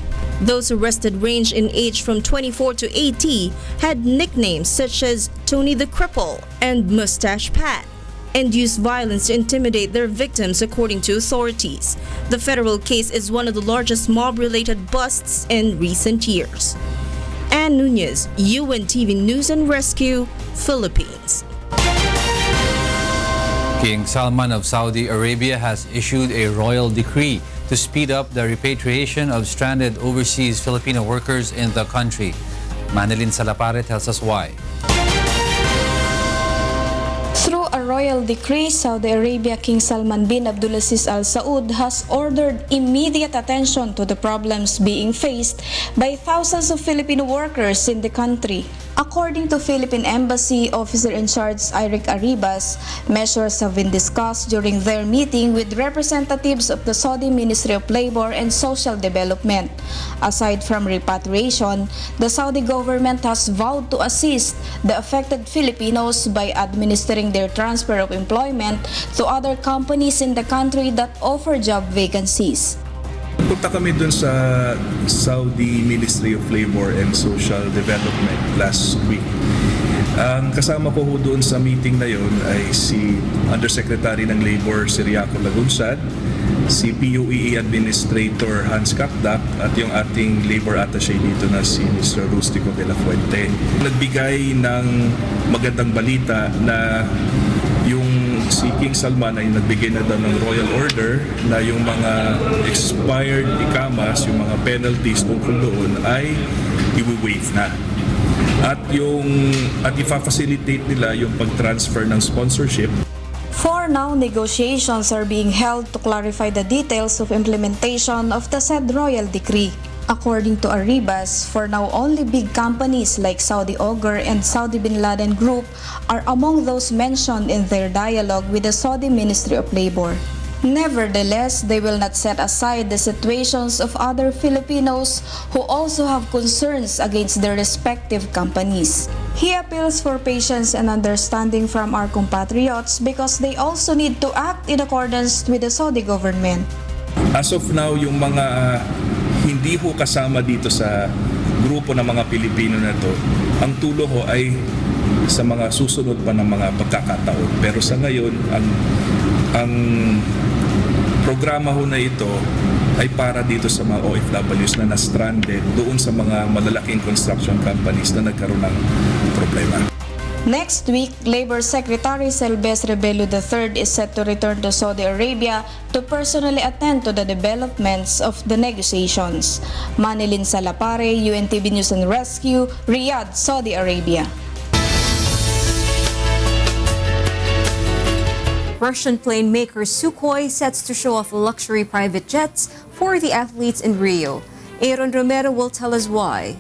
[SPEAKER 18] Those arrested range in age from 24 to 80, had nicknames such as Tony the Cripple and Mustache Pat, and used violence to intimidate their victims, according to authorities. The federal case is one of the largest mob-related busts in recent years. Ann Nunez, UNTV News and Rescue, Philippines.
[SPEAKER 2] King Salman of Saudi Arabia has issued a royal decree to speed up the repatriation of stranded overseas Filipino workers in the country. Manilin Salapare tells us why.
[SPEAKER 16] Through a royal decree, Saudi Arabia King Salman bin Abdulaziz Al Saud has ordered immediate attention to the problems being faced by thousands of Filipino workers in the country. According to Philippine Embassy Officer in Charge Eric Arribas, measures have been discussed during their meeting with representatives of the Saudi Ministry of Labor and Social Development. Aside from repatriation, the Saudi government has vowed to assist the affected Filipinos by administering their transfer of employment to other companies in the country that offer job vacancies.
[SPEAKER 20] Punta kami dun sa Saudi Ministry of Labor and Social Development last week. Ang kasama ko doon sa meeting na yon ay si Undersecretary ng Labor si Riaco Lagunsad, si PUEE Administrator Hans Kapdak at yung ating labor attaché dito na si Mr. Rustico de la Fuente. Nagbigay ng magandang balita na yung si King Salman ay nagbigay na daw ng royal order na yung mga expired ikamas, yung mga penalties tungkol doon ay i-waive na. At ifa-facilitate nila yung pag-transfer ng sponsorship.
[SPEAKER 16] For now, negotiations are being held to clarify the details of implementation of the said royal decree. According to Arribas, for now only big companies like Saudi Auger and Saudi Bin Laden Group are among those mentioned in their dialogue with the Saudi Ministry of Labor. Nevertheless, they will not set aside the situations of other Filipinos who also have concerns against their respective companies. He appeals for patience and understanding from our compatriots because they also need to act in accordance with the Saudi government.
[SPEAKER 20] As of now, yung mga hindi ho kasama dito sa grupo ng mga Pilipino na to, ang tulo ho ay sa mga susunod pa ng mga pagkakataon. Pero sa ngayon, ang programa ho na ito ay para dito sa mga OFWs na na-stranded doon sa mga malalaking construction companies na nagkaroon ng problema.
[SPEAKER 16] Next week, Labor Secretary Selbes Rebelo III is set to return to Saudi Arabia to personally attend to the developments of the negotiations. Manilin Salapare, UNTV News and Rescue, Riyadh, Saudi Arabia.
[SPEAKER 3] Russian plane maker Sukhoi sets to show off luxury private jets for the athletes in Rio. Aaron Romero will tell us why.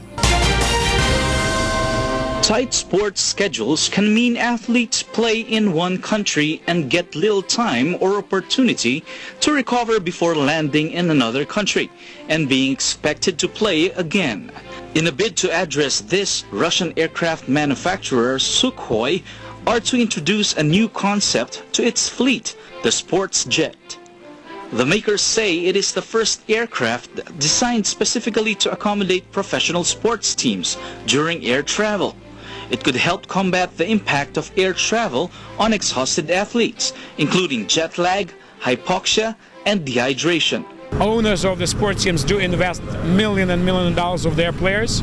[SPEAKER 22] Tight sports schedules can mean athletes play in one country and get little time or opportunity to recover before landing in another country and being expected to play again. In a bid to address this, Russian aircraft manufacturer Sukhoi are to introduce a new concept to its fleet, the sports jet. The makers say it is the first aircraft designed specifically to accommodate professional sports teams during air travel. It could help combat the impact of air travel on exhausted athletes, including jet lag, hypoxia, and dehydration.
[SPEAKER 23] Owners of the sports teams do invest millions and millions of dollars of their players,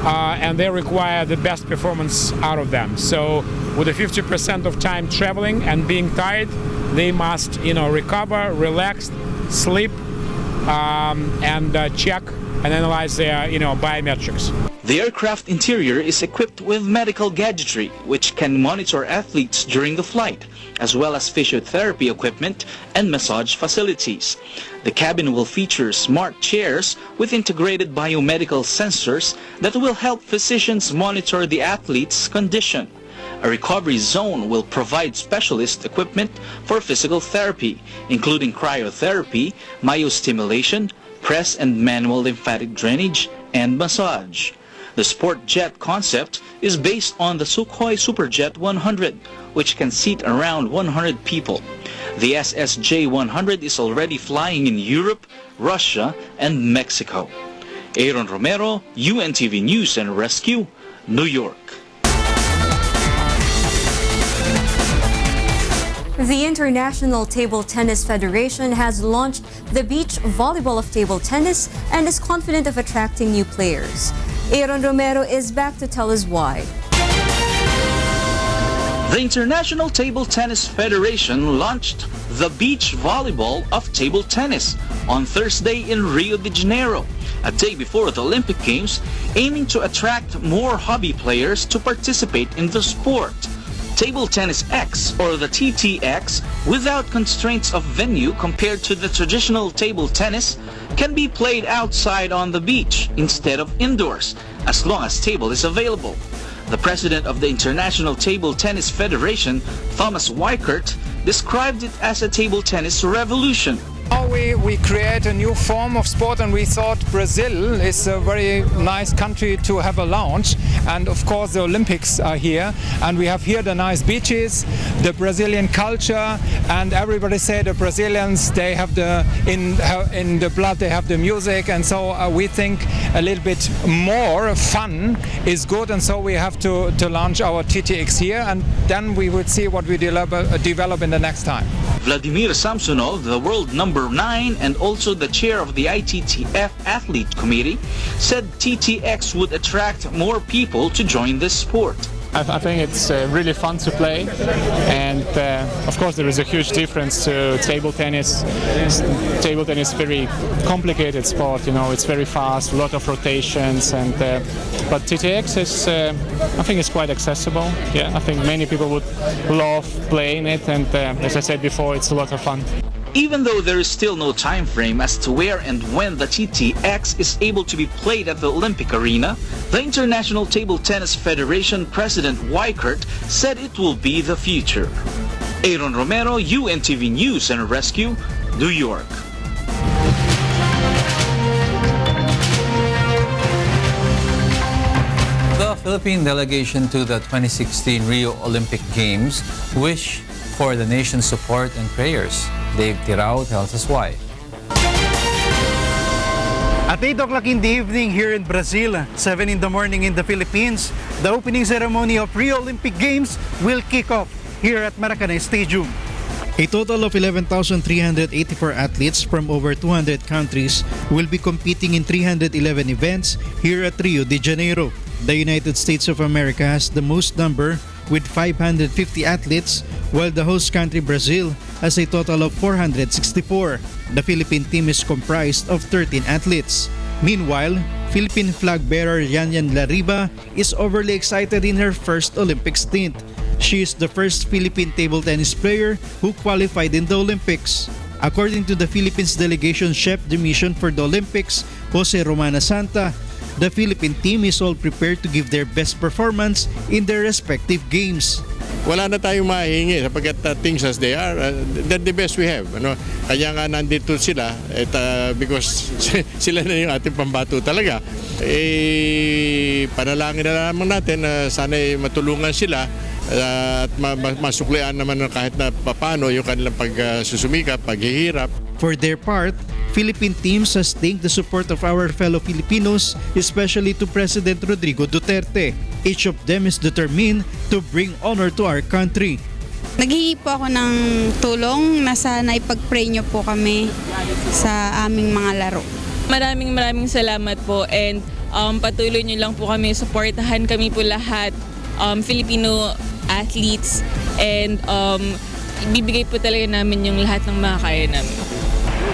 [SPEAKER 23] and they require the best performance out of them. So with a 50% of time traveling and being tired, they must, recover, relax, sleep, and check and analyze their, biometrics.
[SPEAKER 22] The aircraft interior is equipped with medical gadgetry, which can monitor athletes during the flight, as well as physiotherapy equipment and massage facilities. The cabin will feature smart chairs with integrated biomedical sensors that will help physicians monitor the athlete's condition. A recovery zone will provide specialist equipment for physical therapy, including cryotherapy, myostimulation, press and manual lymphatic drainage, and massage. The sport jet concept is based on the Sukhoi Superjet 100, which can seat around 100 people. The SSJ-100 is already flying in Europe, Russia, and Mexico. Aaron Romero, UNTV News and Rescue, New York.
[SPEAKER 3] The International Table Tennis Federation has launched the beach volleyball of table tennis and is confident of attracting new players. Aaron Romero is back to tell us why.
[SPEAKER 22] The International Table Tennis Federation launched the beach volleyball of table tennis on Thursday in Rio de Janeiro, a day before the Olympic Games, aiming to attract more hobby players to participate in the sport. Table Tennis X, or the TTX, without constraints of venue compared to the traditional table tennis, can be played outside on the beach instead of indoors, as long as table is available. The president of the International Table Tennis Federation, Thomas Weichert, described it as a table tennis revolution.
[SPEAKER 6] Now we create a new form of sport, and we thought Brazil is a very nice country to have a launch, and of course the Olympics are here, and we have here the nice beaches, the Brazilian culture, and everybody say the Brazilians, they have the in the blood, they have the music, and so we think a little bit more fun is good, and so we have to launch our TTX here, and then we would see what we develop in the next time.
[SPEAKER 22] Vladimir Samsonov, the world number 9 and also the chair of the ITTF Athlete Committee, said TTX would attract more people to join this sport.
[SPEAKER 23] I think it's really fun to play, and of course there is a huge difference to table tennis. Table tennis is a very complicated sport, you know, it's very fast, a lot of rotations, and but TTX is, I think it's quite accessible. Yeah, I think many people would love playing it, and as I said before, it's a lot of fun.
[SPEAKER 22] Even though there is still no time frame as to where and when the TTX is able to be played at the Olympic arena, the International Table Tennis Federation President Weichert said it will be the future. Aaron Romero, UNTV News and Rescue, New York.
[SPEAKER 2] The Philippine delegation to the 2016 Rio Olympic Games wish for the nation's support and prayers. Dave Tirao tells us why.
[SPEAKER 7] At 8 o'clock in the evening here in Brazil, 7 in the morning in the Philippines, the opening ceremony of Rio Olympic Games will kick off here at Maracanã Stadium. A total of 11,384 athletes from over 200 countries will be competing in 311 events here at Rio de Janeiro. The United States of America has the most number with 550 athletes, while the host country Brazil has a total of 464. The Philippine team is comprised of 13 athletes. Meanwhile, Philippine flag bearer Yanyan Lariba is overly excited in her first Olympic stint. She is the first Philippine table tennis player who qualified in the Olympics. According to the Philippines delegation chef de mission for the Olympics, Jose Romana Santa, the Philippine team is all prepared to give their best performance in their respective games.
[SPEAKER 19] Wala na tayong mahihingi sapagkat things as they are, they're the best we have. Ano? Kaya nga nandito sila because sila na yung ating pambato talaga. Panalangin na naman natin na sana'y matulungan sila at masuklian naman kahit na paano yung kanilang pagsusumikap, paghihirap.
[SPEAKER 7] For their part, Philippine teams has thanked the support of our fellow Filipinos, especially to President Rodrigo Duterte. Each of them is determined to bring honor to our country.
[SPEAKER 24] Naghihingi po ako ng tulong na sana ipag-pray niyo po kami sa aming mga laro.
[SPEAKER 25] Maraming salamat po, and patuloy niyo lang po kami, suportahan kami po lahat, Filipino athletes, and ibibigay po talaga namin yung lahat ng makakaya namin.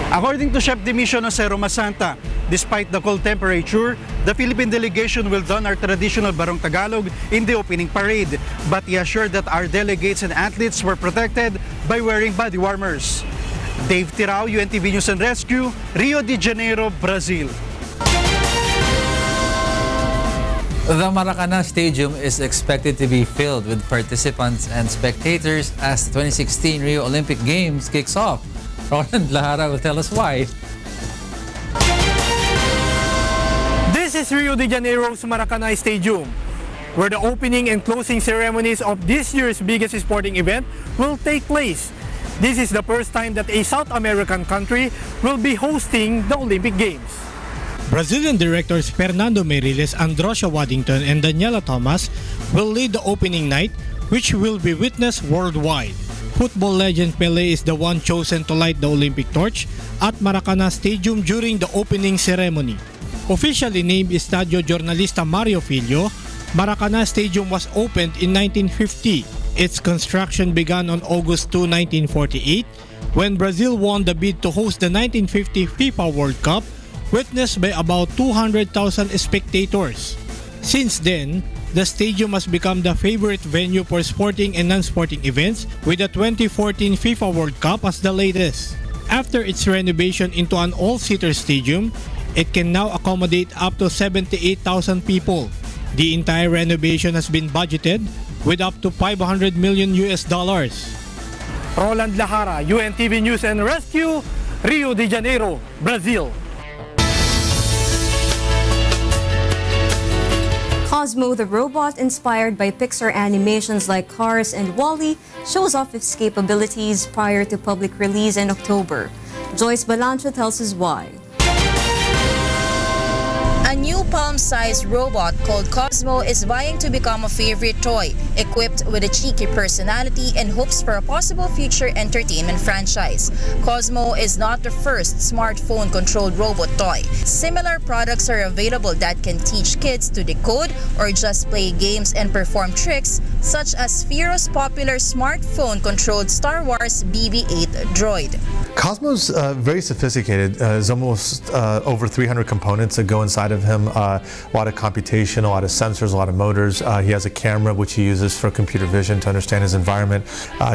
[SPEAKER 7] According to Chef de Mission Jose Romana Santa, despite the cold temperature, the Philippine delegation will don our traditional Barong Tagalog in the opening parade. But he assured that our delegates and athletes were protected by wearing body warmers. Dave Tirao, UNTV News and Rescue, Rio de Janeiro, Brazil.
[SPEAKER 2] The Maracanã Stadium is expected to be filled with participants and spectators as the 2016 Rio Olympic Games kicks off. Roland Lahara will tell us why.
[SPEAKER 26] This is Rio de Janeiro's Maracanã Stadium, where the opening and closing ceremonies of this year's biggest sporting event will take place. This is the first time that a South American country will be hosting the Olympic Games.
[SPEAKER 1] Brazilian directors Fernando Meireles, Androsia Waddington, and Daniela Thomas will lead the opening night, which will be witnessed worldwide. Football legend Pelé is the one chosen to light the Olympic torch at Maracana Stadium during the opening ceremony. Officially named Estadio Jornalista Mario Filho, Maracana Stadium was opened in 1950. Its construction began on August 2, 1948, when Brazil won the bid to host the 1950 FIFA World Cup, witnessed by about 200,000 spectators. Since then, the stadium has become the favorite venue for sporting and non-sporting events, with the 2014 FIFA World Cup as the latest. After its renovation into an all-seater stadium, it can now accommodate up to 78,000 people. The entire renovation has been budgeted with up to $500 million.
[SPEAKER 26] Roland Lahara, UNTV News and Rescue, Rio de Janeiro, Brazil.
[SPEAKER 3] Cosmo the robot, inspired by Pixar animations like Cars and WALL-E, shows off its capabilities prior to public release in October. Joyce Balancho tells us why.
[SPEAKER 4] A new palm-sized robot called Cosmo is vying to become a favorite toy, equipped with a cheeky personality and hopes for a possible future entertainment franchise. Cosmo is not the first smartphone-controlled robot toy. Similar products are available that can teach kids to decode or just play games and perform tricks, such as Firo's popular smartphone-controlled Star Wars BB-8 droid.
[SPEAKER 5] Cosmo's very sophisticated. There's almost over 300 components that go inside of him. A lot of computation, a lot of sensors, a lot of motors. He has a camera which he uses for computer vision to understand his environment.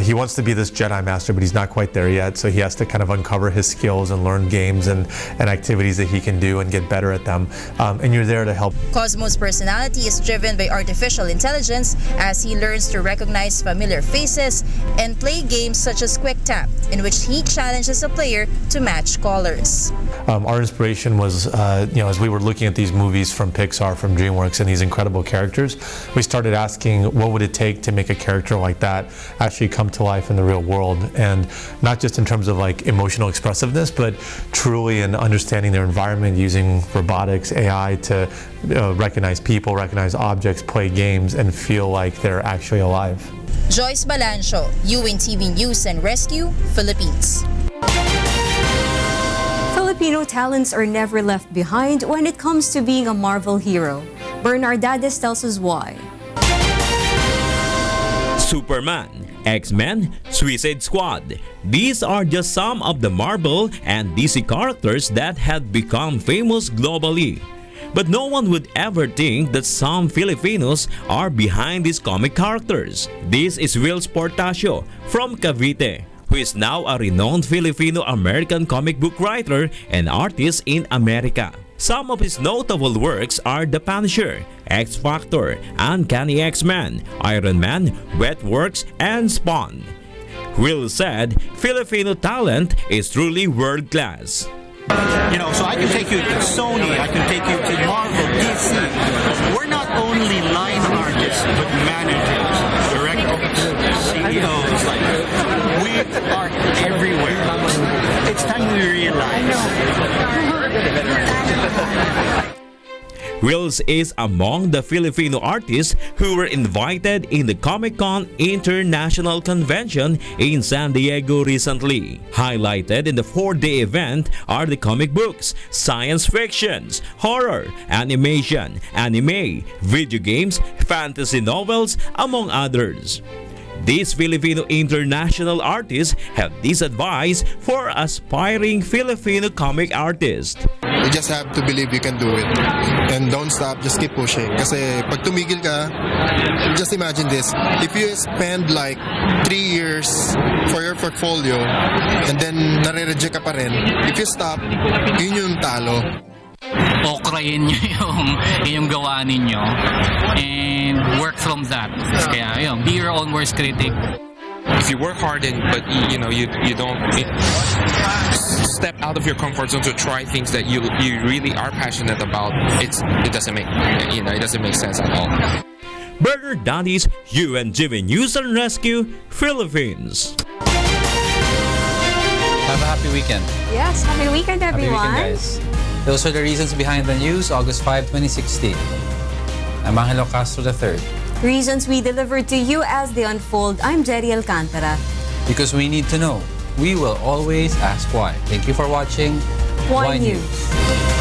[SPEAKER 5] He wants to be this Jedi Master, but he's not quite there yet, so he has to kind of uncover his skills and learn games and activities that he can do and get better at them. And you're there to help.
[SPEAKER 4] Cosmo's personality is driven by artificial intelligence as he learns to recognize familiar faces and play games such as Quick Tap, in which he challenges a player to match colors.
[SPEAKER 5] Our inspiration was, as we were looking at these movies from Pixar, from DreamWorks, and these incredible characters, we started asking what would it take to make a character like that actually come to life in the real world, and not just in terms of like emotional expressiveness, but truly in understanding their environment, using robotics, AI to recognize people, recognize objects, play games, and feel like they're actually alive.
[SPEAKER 4] Joyce Balancho, UNTV News and Rescue, Philippines.
[SPEAKER 3] Filipino talents are never left behind when it comes to being a Marvel hero. Bernardades tells us why.
[SPEAKER 11] Superman, X-Men, Suicide Squad. These are just some of the Marvel and DC characters that have become famous globally. But no one would ever think that some Filipinos are behind these comic characters. This is Will Sportacio from Cavite, who is now a renowned Filipino-American comic book writer and artist in America. Some of his notable works are The Punisher, X-Factor, Uncanny X-Men, Iron Man, Wetworks, and Spawn. Will said Filipino talent is truly world-class.
[SPEAKER 8] So I can take you to Sony, I can take you to Marvel, DC. We're not only line artists, but managers, directors, CEOs. We are everywhere. It's time we realize.
[SPEAKER 11] Wills is among the Filipino artists who were invited in the Comic-Con International Convention in San Diego recently. Highlighted in the 4-day event are the comic books, science fictions, horror, animation, anime, video games, fantasy novels, among others. These Filipino international artists have this advice for aspiring Filipino comic artists.
[SPEAKER 9] You just have to believe you can do it. And don't stop, just keep pushing. Kasi pag tumigil ka, just imagine this. If you spend like 3 years for your portfolio and then nare-reject ka pa rin, if you stop, yun yung talo.
[SPEAKER 13] Okrayin nyo yung gawa ninyo and work from that. Kaya yun, be your own worst critic.
[SPEAKER 27] If you work hard but you don't step out of your comfort zone to try things that you really are passionate about, it doesn't make sense at all.
[SPEAKER 11] Bernardades, UNTV News and Rescue, Philippines.
[SPEAKER 2] Have a happy weekend.
[SPEAKER 3] Yes, happy weekend, everyone.
[SPEAKER 2] Happy weekend, guys. Those are the reasons behind the news, August 5, 2016. I'm Angelo Castro III.
[SPEAKER 3] Reasons we delivered to you as they unfold. I'm Jerry Alcantara.
[SPEAKER 2] Because we need to know. We will always ask why. Thank you for watching
[SPEAKER 3] Why News.